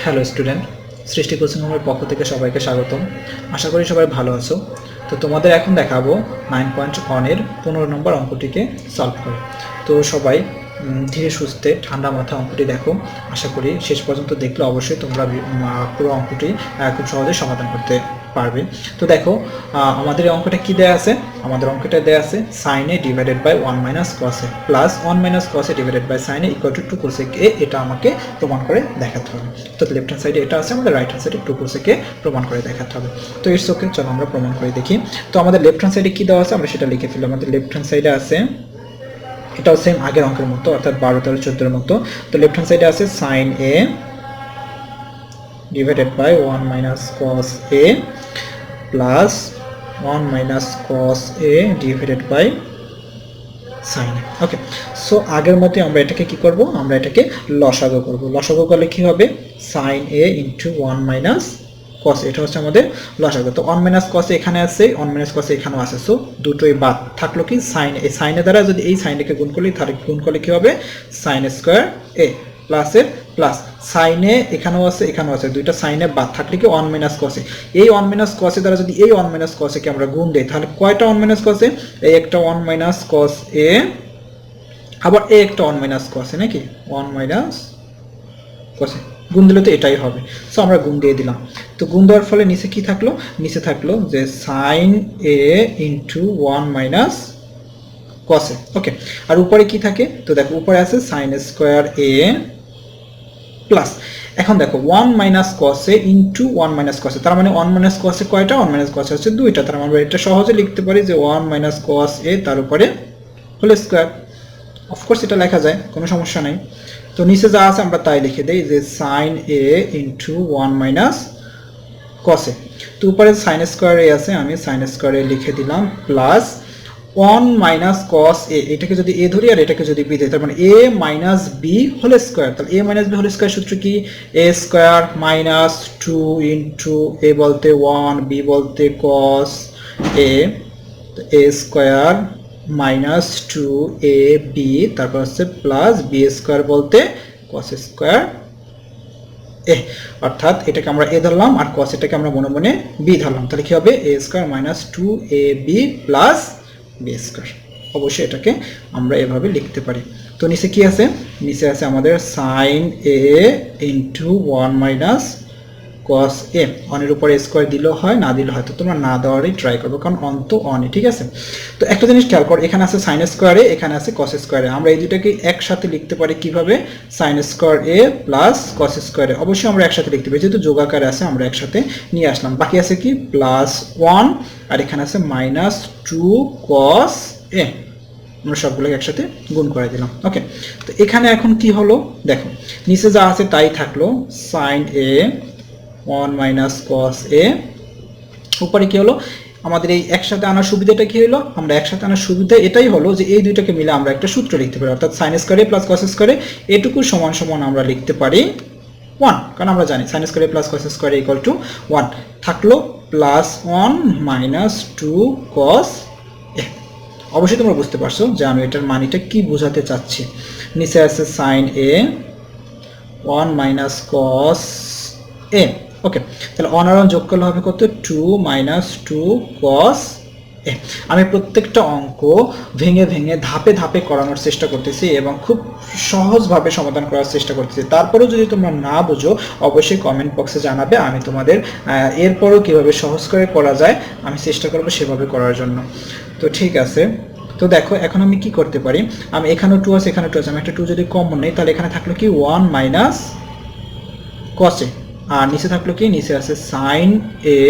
Hello student, সৃষ্টি coaching রুমের পক্ষ থেকে সবাইকে স্বাগতম। আশা করি সবাই ভালো আছো। তো তোমাদের এখন দেখাবো 9.1 এর 15 নম্বর অঙ্কটিকে সলভ করে। তো সবাই ধীরে সুস্থে ঠান্ডা মাথায় অঙ্কটি দেখো। আশা করি শেষ পর্যন্ত দেখলে অবশ্যই তোমরা পুরো অঙ্কটি খুব সহজে সমাধান করতে পারবে। তো দেখো আমাদের এই অঙ্কটা কি দেয়া আছে, আমাদের অঙ্কটা দেয়া আছে sin a divided by 1 minus cos a plus 1 minus cos a divided by sin a equal to 2 cosec a। এটা আমাকে প্রমাণ করে দেখাতে হবে। তো লেফট হ্যান্ড সাইডে এটা আছে, আমাদের রাইট হ্যান্ড সাইডে 2 cosec a প্রমাণ করে দেখাতে হবে। তো ইটস ওকে, চলো আমরা প্রমাণ করে দেখি। তো আমাদের লেফট হ্যান্ড সাইডে কি দেওয়া আছে আমরা সেটা লিখে ফেললাম। আমাদের লেফট হ্যান্ড সাইডে আছে, এটাও সেম আগের অঙ্কের মতো, অর্থাৎ 12, 13, 14 মতো। তো লেফট হ্যান্ড সাইডে আছে sin a divided by 1 minus cos a plus 1 minus cos a divided by sin a। Okay, so আগের মতোই আমরা এটাকে কি করব, আমরা এটাকে লসাগু করব। লসাগু করলে কি হবে, sin a into 1 minus cos, এটা হচ্ছে আমাদের লসাগু। তো 1 মাইনাস cos এখানে আছে, 1 মাইনাস cos এখানেও আছে, সো দুটোই বাদ থাকলো কি sin a। sin a দ্বারা যদি এই sin a কে গুণ করলে, তাহলে গুণ করলে কি হবে sin স্কয়ার a প্লাস এর প্লাস sin a এখানেও আছে এখানেও আছে, দুইটা sin a বাদ থাকলে কি 1 মাইনাস cos a। এই 1 মাইনাস cos a দ্বারা যদি এই 1 মাইনাস cos a কে আমরা গুণ দেই, তাহলে কয়টা 1 মাইনাস cos a, এই একটা 1 মাইনাস cos a, আবার এই একটা 1 মাইনাস cos a, নাকি 1 মাইনাস cos a গুণ দিলে তো এটাই হবে। সো আমরা গুণ দিয়ে দিলাম। তো গুণ দেওয়ার ফলে নিচে কি থাকলো, নিচে থাকলো যে sin a into 1 minus cos a। ওকে, আর উপরে কি থাকে, তো দেখো উপরে আছে sin স্কয়ার a প্লাস, এখন দেখো 1 minus cos a into 1 minus cos a, তার মানে 1 মাইনাস cos a কয়টা, 1 মাইনাস cos a হচ্ছে দুইটা। তার মানে আমরা এটা সহজে লিখতে পারি যে 1 মাইনাস cos a তার উপরে হোল স্কয়ার। অফকোর্স এটা লেখা যায়, কোনো সমস্যা নাই। তো নিচে যা আছে আমরা তাই লিখে দেই যে sin a into 1 minus cos a। তো উপরে sin স্কয়ার a আছে, আমি sin স্কয়ার a লিখে দিলাম প্লাস 1 মাইনাস cos a, এটাকে যদি a ধরি আর এটাকে যদি b দেই, তার মানে a minus b whole square. তাহলে a minus b whole square সূত্র কি, a square minus 2 into a বলতে 1, b বলতে cos a, তো a স্কয়ার মাইনাস 2ab, তারপর হচ্ছে প্লাস b স্কয়ার বলতে cos স্কয়ার a, অর্থাৎ এটাকে আমরা a ধরলাম আর cos এটাকে আমরা মনে মনে b ধরলাম। তাহলে কি হবে, a square minus 2ab plus b square. অবশ্যই এটাকে আমরা এভাবে লিখতে পারি। তো নিচে কি আছে, নিচে আছে আমাদের sin a into 1 minus cos a। অনের উপরে স্কয়ার দিলেও হয়, না দিলেও হয়, তো তোমরা না দেওয়ারই ট্রাই করবো, কারণ অন তো অনই, ঠিক আছে। তো একটা জিনিস খেয়াল করো, এখানে আছে sin স্কয়ার a, এখানে আছে cos স্কয়ার a। আমরা এই দুটাকে একসাথে লিখতে পারি কিভাবে, sin square a plus cos square a। অবশ্যই আমরা একসাথে লিখতে পারি, যেহেতু যোগ আকারে আছে আমরা একসাথে নিয়ে আসলাম। বাকি আছে কি প্লাস 1 আর এখানে আছে মাইনাস 2 cos a, আমরা সবগুলোকে একসাথে গুণ করে দিলাম। ওকে, তো এখানে এখন কি হলো দেখো, নিচে যা আছে তাই থাকলো sin a 1 minus cos a, উপরে কি হলো, আমাদের এই একসাথে আনার সুবিধাটা কি হলো, আমরা একসাথে আনার সুবিধা এটাই হলো যে এই দুইটাকে মিলে আমরা একটা সূত্র লিখতে পারি, অর্থাৎ sin square a plus cos square a এটুকু সমান সমান আমরা লিখতে পারি 1, কারণ আমরা জানি sin square a plus cos square a equal two 1। থাকলো প্লাস 1 মাইনাস 2 cos a। অবশ্যই তোমরা বুঝতে পারছো যে আমি এটার মানিটা কি বোঝাতে চাচ্ছি। নিচে আছে sin a 1 minus cos a। ওকে, তাহলে 1 আর 1 যোগ করলে হবে কত, 2 মাইনাস 2 cos a। আমি প্রত্যেকটা অঙ্ক ভেঙে ভেঙে ধাপে ধাপে করানোর চেষ্টা করতেছি এবং খুব সহজভাবে সমাধান করার চেষ্টা করতেছি। তারপরেও যদি তোমরা না বুঝো অবশ্যই কমেন্ট বক্সে জানাবে, আমি তোমাদের এরপরও কিভাবে সহজ করে করা যায় আমি চেষ্টা করবো সেভাবে করার জন্য। তো ঠিক আছে, তো দেখো এখন আমি কি করতে পারি, আমি এখানেও 2 আছে এখানেও 2 আছে, আমি একটা 2 যদি কমন নেই তাহলে এখানে থাকলো কি 1 মাইনাস cos a, আর নিচে থাকলো কি, নিচে আছে sin a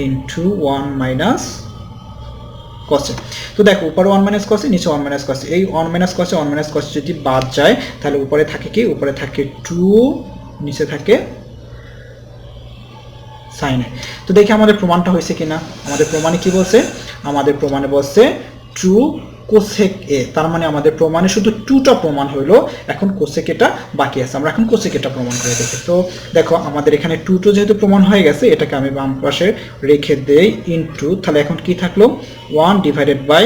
into 1 minus cos a। তো দেখো উপরে 1 মাইনাস cos a, নিচে 1 মাইনাস cos a, এই 1 minus cos a 1 minus cos a যদি বাদ যায় তাহলে উপরে থাকে কি, উপরে থাকে 2, নিচে থাকে sin a। তো দেখি আমাদের প্রমাণটা হয়েছে কিনা। আমাদের প্রমাণে কি বলছে, আমাদের প্রমাণে বলছে 2 cosec a, তার মানে আমাদের প্রমাণে শুধু 2টা প্রমাণ হইলো, এখন cosec এটা বাকি আছে। আমরা এখন cosec এটা প্রমাণ করে দেখি। তো দেখো আমাদের এখানে 2 যেহেতু প্রমাণ হয়ে গেছে, এটাকে আমি বাম পাশে রেখে দেই ইনটু, তাহলে এখন কি থাকলো 1 ডিভাইডেড বাই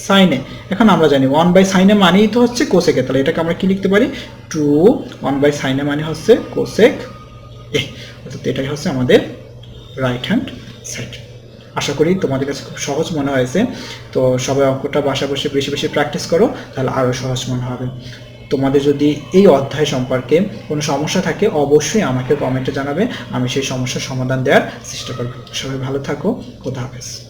sin a। এখন আমরা জানি 1 বাই sin a মানেই তো হচ্ছে cosec a, তাহলে এটাকে আমরা কি লিখতে পারি 2 1 বাই sin a মানে হচ্ছে cosec এ, অর্থাৎ এটাই হচ্ছে আমাদের রাইট হ্যান্ড সাইড। আশা করি তোমাদের কাছে খুব সহজ মনে হয়েছে। তো সবাই অঙ্কটা বাসায় বসে বেশি বেশি প্র্যাকটিস করো, তাহলে আরও সহজ মনে হবে। তোমাদের যদি এই অধ্যায় সম্পর্কে কোনো সমস্যা থাকে অবশ্যই আমাকে কমেন্টে জানাবে, আমি সেই সমস্যার সমাধান দেওয়ার চেষ্টা করব। সবাই ভালো থাকো, খোদা হাফেজ।